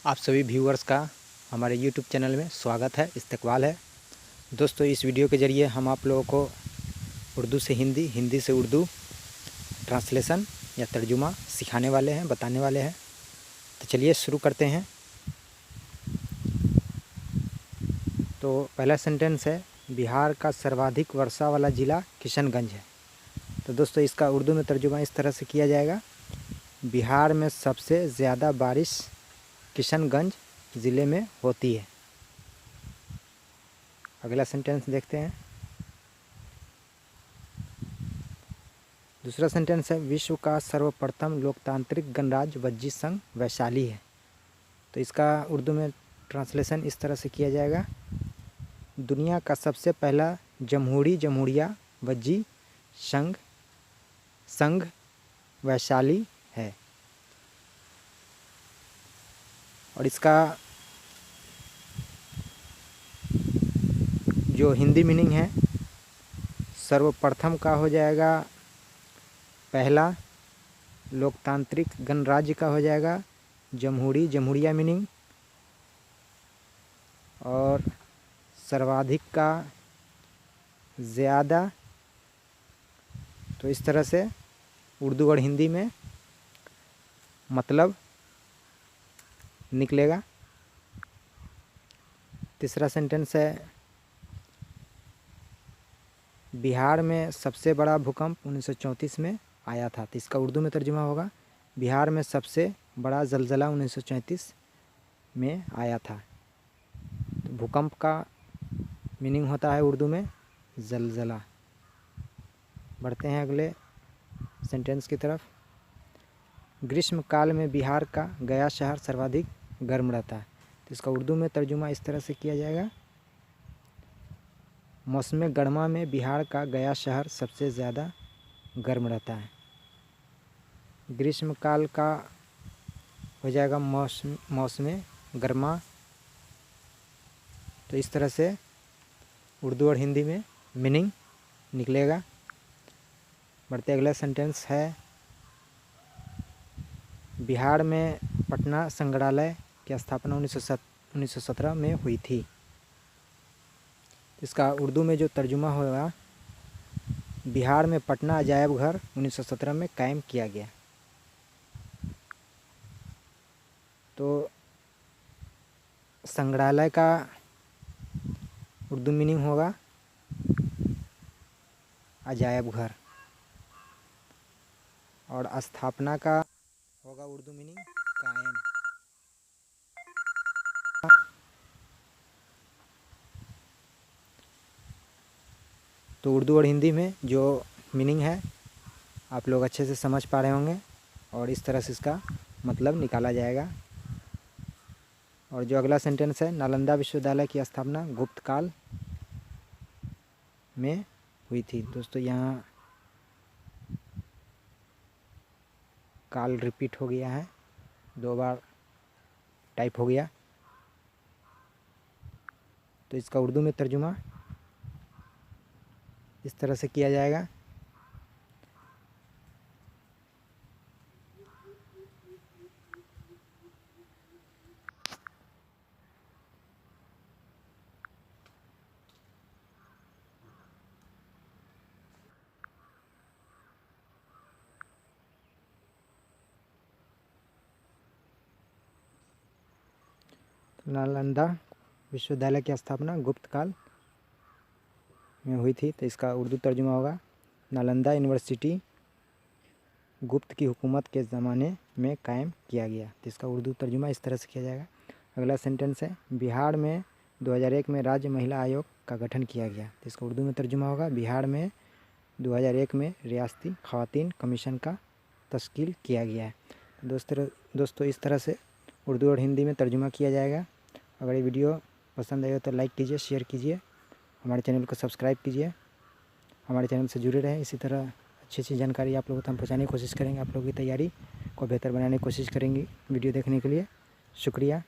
आप सभी व्यूअर्स का हमारे YouTube चैनल में स्वागत है, इस्तकबाल है। दोस्तों, इस वीडियो के ज़रिए हम आप लोगों को उर्दू से हिंदी, हिंदी से उर्दू ट्रांसलेशन या तर्जुमा सिखाने वाले हैं, बताने वाले हैं। तो चलिए शुरू करते हैं। तो पहला सेंटेंस है, बिहार का सर्वाधिक वर्षा वाला ज़िला किशनगंज है। तो दोस्तों, इसका उर्दू में तर्जुमा इस तरह से किया जाएगा, बिहार में सबसे ज़्यादा बारिश किशनगंज ज़िले में होती है। अगला सेंटेंस देखते हैं। दूसरा सेंटेंस है, विश्व का सर्वप्रथम लोकतांत्रिक गणराज्य वज्जी संघ वैशाली है। तो इसका उर्दू में ट्रांसलेशन इस तरह से किया जाएगा, दुनिया का सबसे पहला जमहूरिया वज्जी संघ वैशाली है। और इसका जो हिंदी मीनिंग है, सर्वप्रथम का हो जाएगा पहला, लोकतांत्रिक गणराज्य का हो जाएगा जमहूरिया मीनिंग, और सर्वाधिक का ज़्यादा। तो इस तरह से उर्दू और हिंदी में मतलब निकलेगा। तीसरा सेंटेंस है, बिहार में सबसे बड़ा भूकंप 1934 में आया था। तो इसका उर्दू में तर्जुमा होगा, बिहार में सबसे बड़ा ज़लज़ला 1934 में आया था। तो भूकंप का मीनिंग होता है उर्दू में ज़लज़ला। बढ़ते हैं अगले सेंटेंस की तरफ। ग्रीष्म काल में बिहार का गया शहर सर्वाधिक गर्म रहता है। तो इसका उर्दू में तर्जुमा इस तरह से किया जाएगा, मौसम गर्मा में बिहार का गया शहर सबसे ज़्यादा गर्म रहता है। ग्रीष्म काल का हो जाएगा मौसम गर्मा। तो इस तरह से उर्दू और हिंदी में मीनिंग निकलेगा। बढ़ते अगला सेंटेंस है, बिहार में पटना संग्रहालय की स्थापना 1917 में हुई थी। इसका उर्दू में जो तर्जुमा होगा, बिहार में पटना अजायब घर 1917 में कायम किया गया। तो संग्रहालय का उर्दू मीनिंग होगा अजायब घर, और स्थापना का होगा उर्दू मीनिंग कायम। तो उर्दू और हिंदी में जो मीनिंग है आप लोग अच्छे से समझ पा रहे होंगे, और इस तरह से इसका मतलब निकाला जाएगा। और जो अगला सेंटेंस है, नालंदा विश्वविद्यालय की स्थापना गुप्त काल में हुई थी। दोस्तों, यहाँ काल रिपीट हो गया है, 2 बार टाइप हो गया। तो इसका उर्दू में तर्जुमा इस तरह से किया जाएगा, नालंदा विश्वविद्यालय की स्थापना गुप्त काल में हुई थी। तो इसका उर्दू तर्जुमा होगा, नालंदा यूनिवर्सिटी गुप्त की हुकूमत के ज़माने में कायम किया गया। तो इसका उर्दू तर्जुमा इस तरह से किया जाएगा। अगला सेंटेंस है, बिहार में 2001 में राज्य महिला आयोग का गठन किया गया। तो इसका उर्दू में तर्जुमा होगा, बिहार में 2001 में रियासती ख़वातीन कमीशन का तश्कील किया गया है। दोस्तों, इस तरह से उर्दू और हिंदी में तर्जुमा किया जाएगा। अगर ये वीडियो पसंद आए तो लाइक कीजिए, शेयर कीजिए, हमारे चैनल को सब्सक्राइब कीजिए, हमारे चैनल से जुड़े रहें। इसी तरह अच्छी जानकारी आप लोगों तक हम पहुँचाने की कोशिश करेंगे, आप लोगों की तैयारी को बेहतर बनाने की कोशिश करेंगे। वीडियो देखने के लिए शुक्रिया।